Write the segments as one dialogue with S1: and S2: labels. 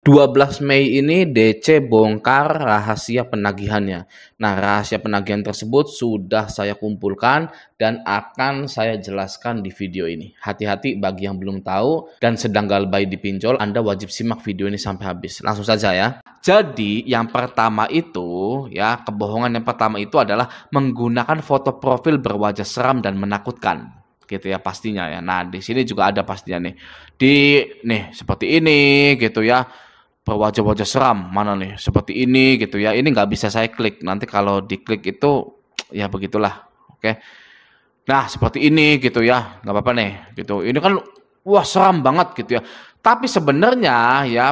S1: 12 Mei ini DC bongkar rahasia penagihannya. Nah, rahasia penagihan tersebut sudah saya kumpulkan dan akan saya jelaskan di video ini. Hati-hati bagi yang belum tahu dan sedang galbay di pinjol, Anda wajib simak video ini sampai habis. Langsung saja ya. Jadi, yang pertama itu ya, kebohongan yang pertama itu adalah menggunakan foto profil berwajah seram dan menakutkan. Gitu ya pastinya ya. Nah, di sini juga ada pastinya nih. Nih seperti ini gitu ya. Berwajah-wajah seram mana nih seperti ini gitu ya, ini nggak bisa saya klik, nanti kalau diklik itu ya begitulah. Oke, nah seperti ini gitu ya, nggak apa-apa nih gitu, ini kan wah seram banget gitu ya, tapi sebenarnya ya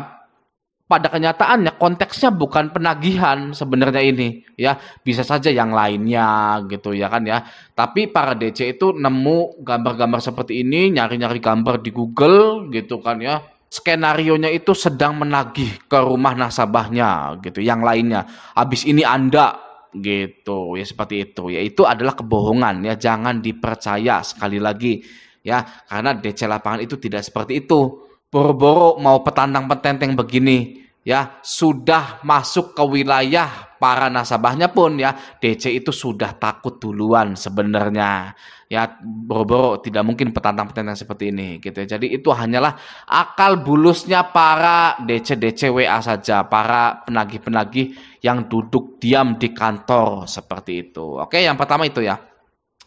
S1: pada kenyataannya konteksnya bukan penagihan sebenarnya ini ya, bisa saja yang lainnya gitu ya kan ya, tapi para DC itu nemu gambar-gambar seperti ini, nyari-nyari gambar di Google gitu kan ya, skenarionya itu sedang menagih ke rumah nasabahnya gitu, yang lainnya. Habis ini Anda gitu ya, seperti itu. Ya itu adalah kebohongan ya, jangan dipercaya sekali lagi ya, karena DC lapangan itu tidak seperti itu. Boro-boro mau petantang-petenteng begini ya, sudah masuk ke wilayah para nasabahnya pun ya, DC itu sudah takut duluan sebenarnya. Ya boro-boro tidak mungkin petantang-petantang seperti ini gitu ya. Jadi itu hanyalah akal bulusnya para DC-DC WA saja, para penagih-penagih yang duduk diam di kantor seperti itu. Oke, yang pertama itu ya.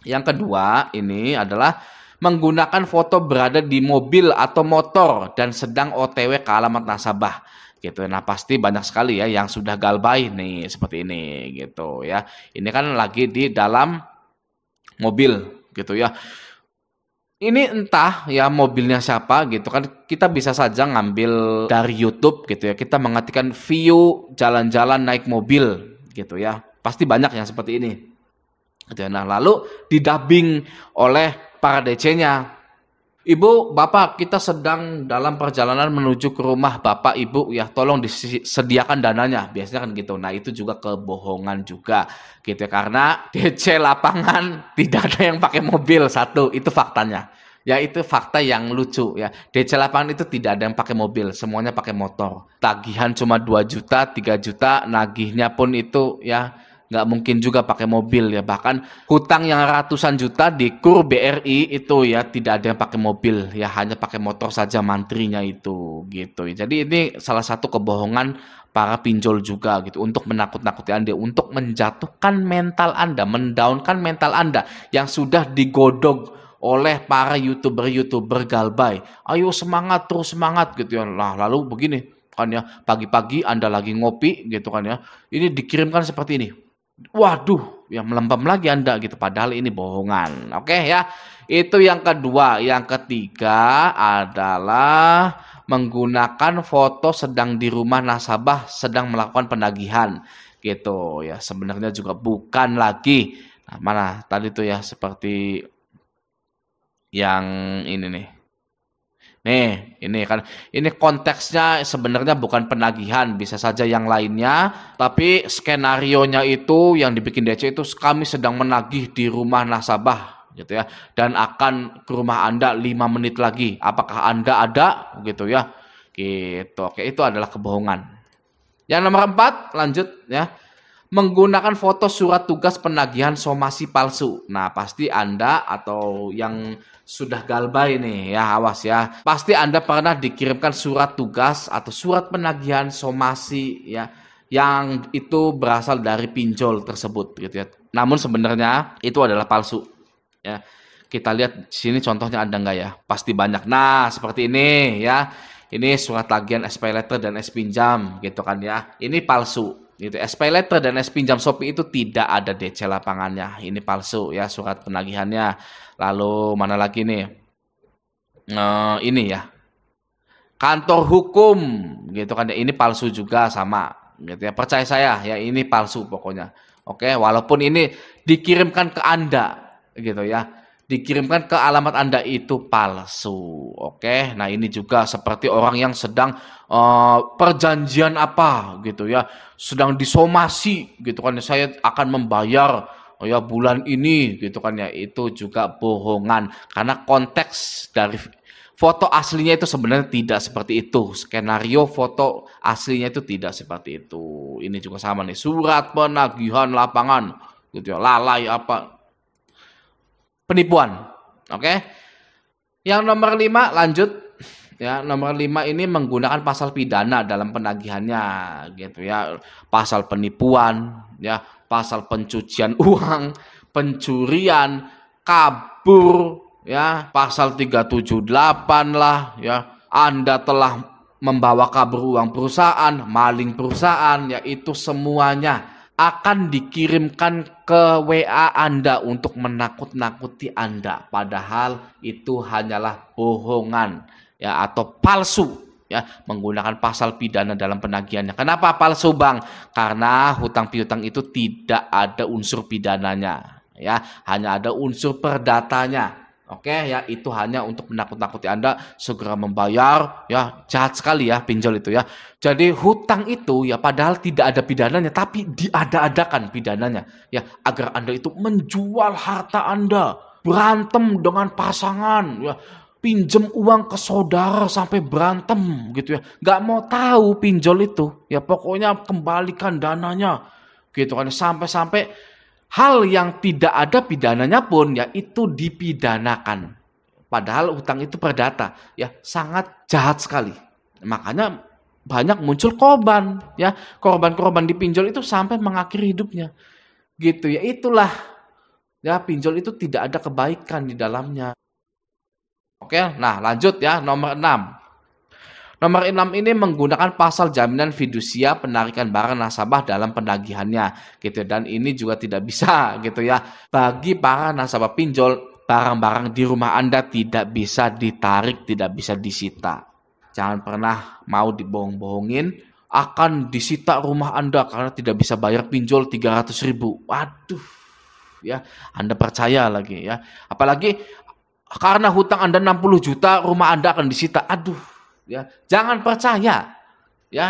S1: Yang kedua ini adalah menggunakan foto berada di mobil atau motor dan sedang OTW ke alamat nasabah gitu. Nah, pasti banyak sekali ya yang sudah galbay nih seperti ini gitu ya. Ini kan lagi di dalam mobil gitu ya. Ini entah ya mobilnya siapa gitu kan, kita bisa saja ngambil dari YouTube gitu ya, kita mengetikkan view jalan-jalan naik mobil gitu ya, pasti banyak yang seperti ini gitu ya. Nah lalu didubbing oleh para DC-nya, Ibu, Bapak, kita sedang dalam perjalanan menuju ke rumah Bapak, Ibu, ya tolong disediakan dananya. Biasanya kan gitu. Nah itu juga kebohongan juga, gitu ya. Karena DC lapangan tidak ada yang pakai mobil, satu, itu faktanya. Ya itu fakta yang lucu ya. DC lapangan itu tidak ada yang pakai mobil, semuanya pakai motor. Tagihan cuma 2 juta, 3 juta, nagihnya pun itu ya nggak mungkin juga pakai mobil ya, bahkan hutang yang ratusan juta di KUR BRI itu ya tidak ada yang pakai mobil ya, hanya pakai motor saja mantrinya itu gitu. Jadi ini salah satu kebohongan para pinjol juga gitu, untuk menakut-nakuti Anda, untuk menjatuhkan mental Anda, mendownkan mental Anda yang sudah digodok oleh para YouTuber galbay. Ayo semangat, terus semangat gitu ya. Nah lalu begini kan ya, pagi-pagi Anda lagi ngopi gitu kan ya, ini dikirimkan seperti ini. Waduh, ya melempem lagi Anda gitu, padahal ini bohongan. Oke ya, itu yang kedua. Yang ketiga adalah menggunakan foto sedang di rumah nasabah sedang melakukan penagihan gitu ya. Sebenarnya juga bukan lagi. Nah, mana tadi tuh ya, seperti yang ini nih. Nih, ini kan, ini konteksnya sebenarnya bukan penagihan, bisa saja yang lainnya, tapi skenarionya itu yang dibikin DC itu kami sedang menagih di rumah nasabah gitu ya, dan akan ke rumah Anda 5 menit lagi. Apakah Anda ada gitu ya? Gitu. Oke, itu adalah kebohongan. Yang nomor 4, lanjut ya. Menggunakan foto surat tugas penagihan somasi palsu. Nah, pasti Anda atau yang sudah galbay nih ya, awas ya. Pasti Anda pernah dikirimkan surat tugas atau surat penagihan somasi ya, yang itu berasal dari pinjol tersebut gitu ya. Namun sebenarnya itu adalah palsu ya. Kita lihat di sini contohnya ada nggak ya? Pasti banyak. Nah, seperti ini ya. Ini surat tagihan SPay Letter dan S Pinjam gitu kan ya. Ini palsu. Gitu. SPay Letter dan S Pinjam Shopee itu tidak ada DC lapangannya. Ini palsu ya surat penagihannya. Lalu mana lagi nih? Ini ya. Kantor hukum gitu kan ya. Ini palsu juga sama gitu ya. Percaya saya ya, ini palsu pokoknya. Oke, walaupun ini dikirimkan ke Anda gitu ya. Dikirimkan ke alamat Anda itu palsu. Oke. Nah, ini juga seperti orang yang sedang perjanjian apa gitu ya. Sedang disomasi gitu kan. Saya akan membayar ya bulan ini gitu kan ya. Itu juga bohongan. Karena konteks dari foto aslinya itu sebenarnya tidak seperti itu. Skenario foto aslinya itu tidak seperti itu. Ini juga sama nih, surat penagihan lapangan, gitu ya, lalai apa, penipuan. Oke. Yang nomor 5 lanjut. Ya, nomor 5 ini menggunakan pasal pidana dalam penagihannya, gitu ya. Pasal penipuan, ya, pasal pencucian uang, pencurian, kabur, ya, pasal 378 lah, ya. Anda telah membawa kabur uang perusahaan, maling perusahaan, ya, itu semuanya akan dikirimkan ke WA Anda untuk menakut-nakuti Anda, padahal itu hanyalah bohongan, ya, atau palsu, ya, menggunakan pasal pidana dalam penagihannya. Kenapa palsu, Bang? Karena hutang piutang itu tidak ada unsur pidananya, ya, hanya ada unsur perdatanya. Oke, ya, itu hanya untuk menakut-nakuti Anda segera membayar, ya, jahat sekali ya pinjol itu ya. Jadi hutang itu ya padahal tidak ada pidananya, tapi diada-adakan pidananya, ya, agar Anda itu menjual harta Anda, berantem dengan pasangan, ya, pinjem uang ke saudara sampai berantem gitu ya. Nggak mau tahu pinjol itu, ya, pokoknya kembalikan dananya, gitu kan, sampai-sampai hal yang tidak ada pidananya pun ya itu dipidanakan. Padahal hutang itu perdata, ya, sangat jahat sekali. Makanya banyak muncul korban, ya, korban-korban di pinjol itu sampai mengakhiri hidupnya. Gitu ya. Itulah, ya, pinjol itu tidak ada kebaikan di dalamnya. Oke, nah lanjut ya, nomor 6. Nomor 6 ini menggunakan pasal jaminan fidusia penarikan barang nasabah dalam penagihannya, gitu. Dan ini juga tidak bisa, gitu ya. Bagi para nasabah pinjol, barang-barang di rumah Anda tidak bisa ditarik, tidak bisa disita. Jangan pernah mau dibohong-bohongin akan disita rumah Anda karena tidak bisa bayar pinjol 300.000. Waduh, ya, Anda percaya lagi ya. Apalagi karena hutang Anda 60 juta, rumah Anda akan disita. Aduh, ya, jangan percaya, ya,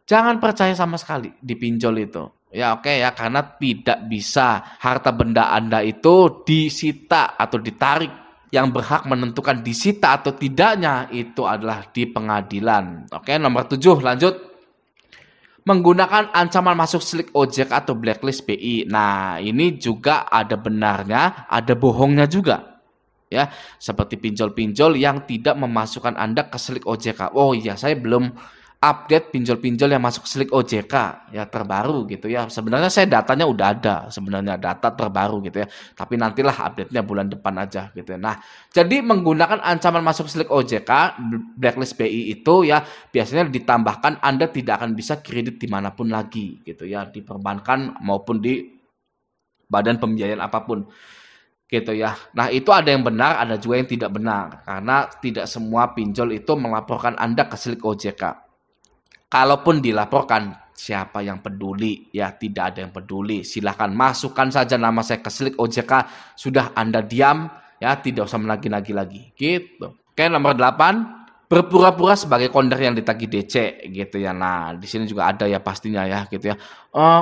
S1: jangan percaya sama sekali di pinjol itu, ya. Oke ya, karena tidak bisa harta benda Anda itu disita atau ditarik. Yang berhak menentukan disita atau tidaknya itu adalah di pengadilan. Oke, nomor 7 lanjut. Menggunakan ancaman masuk slik OJK atau blacklist BI. Nah, ini juga ada benarnya, ada bohongnya juga. Ya, seperti pinjol-pinjol yang tidak memasukkan Anda ke slik OJK. Oh iya, saya belum update pinjol-pinjol yang masuk slik OJK ya terbaru gitu ya. Sebenarnya saya datanya udah ada, sebenarnya data terbaru gitu ya. Tapi nantilah update-nya bulan depan aja gitu ya. Nah, jadi menggunakan ancaman masuk slik OJK, blacklist BI itu ya biasanya ditambahkan Anda tidak akan bisa kredit dimanapun lagi gitu ya, di perbankan maupun di badan pembiayaan apapun. Gitu ya. Nah, itu ada yang benar, ada juga yang tidak benar. Karena tidak semua pinjol itu melaporkan Anda ke slik OJK. Kalaupun dilaporkan, siapa yang peduli? Ya, tidak ada yang peduli. Silahkan masukkan saja nama saya ke slik OJK. Sudah, Anda diam, ya, tidak usah menagih-nagih lagi. Gitu. Oke, nomor 8. Berpura-pura sebagai konter yang ditagih DC gitu ya. Nah, di sini juga ada ya pastinya ya gitu ya.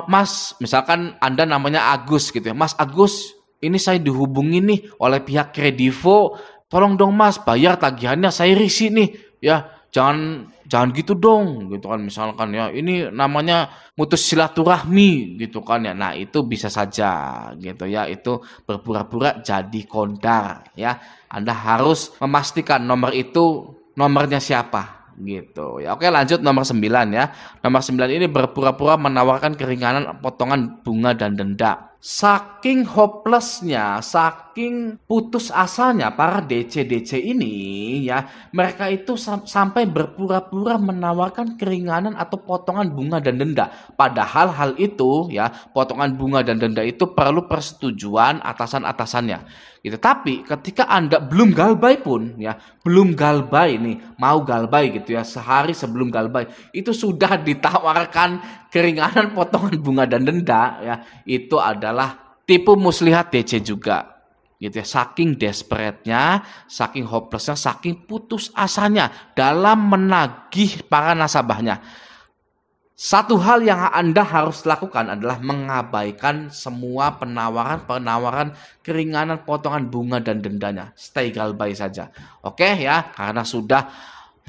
S1: Mas, misalkan Anda namanya Agus gitu ya. Mas Agus, ini saya dihubungi nih oleh pihak Kredivo, tolong dong Mas bayar tagihannya, saya risih nih, ya, jangan gitu dong, gitu kan, misalkan ya, ini namanya mutus silaturahmi, gitu kan ya. Nah, itu bisa saja, gitu ya, itu berpura-pura jadi kondar, ya. Anda harus memastikan nomor itu nomornya siapa, gitu ya. Oke, lanjut nomor 9 ya. Nomor 9 ini berpura-pura menawarkan keringanan potongan bunga dan denda. Saking hopelessnya, saking putus asanya para DC-DC ini ya, mereka itu sampai berpura-pura menawarkan keringanan atau potongan bunga dan denda. Padahal hal itu ya, potongan bunga dan denda itu perlu persetujuan atasan-atasannya. Gitu. Tapi ketika Anda belum galbay pun ya, belum galbay nih, mau galbay gitu ya, sehari sebelum galbay itu sudah ditawarkan keringanan potongan bunga dan denda ya, itu adalah tipu muslihat DC juga gitu ya. Saking desperate-nya, saking hopeless-nya, saking putus asanya dalam menagih para nasabahnya. Satu hal yang Anda harus lakukan adalah mengabaikan semua penawaran-penawaran keringanan, potongan bunga, dan dendanya. Stay galbay saja. Oke ya, karena sudah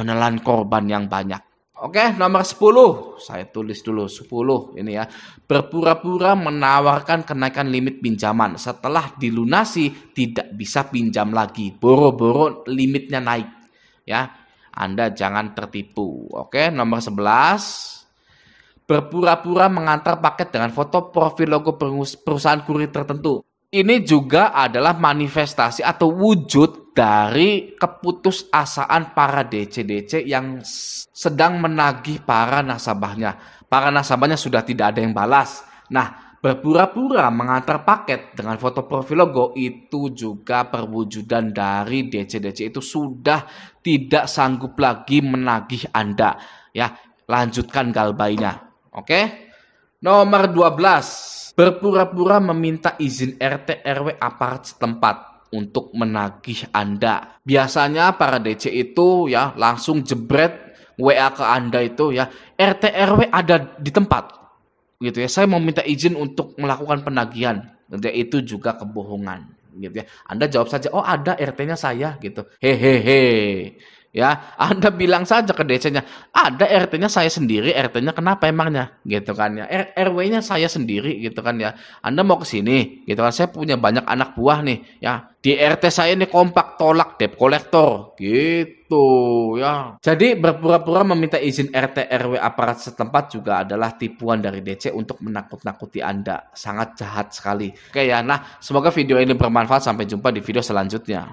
S1: menelan korban yang banyak. Oke, nomor 10. Saya tulis dulu 10 ini ya. Berpura-pura menawarkan kenaikan limit pinjaman. Setelah dilunasi tidak bisa pinjam lagi. Boro-boro limitnya naik. Ya, Anda jangan tertipu. Oke, nomor 11. Berpura-pura mengantar paket dengan foto profil logo perusahaan kurir tertentu. Ini juga adalah manifestasi atau wujud dari keputusasaan para DC-DC yang sedang menagih para nasabahnya. Para nasabahnya sudah tidak ada yang balas. Nah, berpura-pura mengantar paket dengan foto profil logo itu juga perwujudan dari DC-DC itu sudah tidak sanggup lagi menagih Anda. Ya, lanjutkan galbainya. Oke. Nomor 12. Berpura-pura meminta izin RT RW aparat setempat untuk menagih Anda. Biasanya para DC itu ya langsung jebret WA ke Anda itu ya, RT RW ada di tempat. Gitu ya. Saya mau minta izin untuk melakukan penagihan. Itu juga kebohongan gitu ya. Anda jawab saja, "Oh, ada RT-nya saya." gitu. Hehehe. Ya, Anda bilang saja ke DC-nya, ada RT-nya saya sendiri, RT-nya kenapa emangnya? Gitu kan ya. RW-nya saya sendiri gitu kan ya. Anda mau ke sini gitu kan. Saya punya banyak anak buah nih ya. Di RT saya ini kompak tolak debt collector gitu ya. Jadi berpura-pura meminta izin RT RW aparat setempat juga adalah tipuan dari DC untuk menakut-nakuti Anda. Sangat jahat sekali. Oke ya. Nah, semoga video ini bermanfaat. Sampai jumpa di video selanjutnya.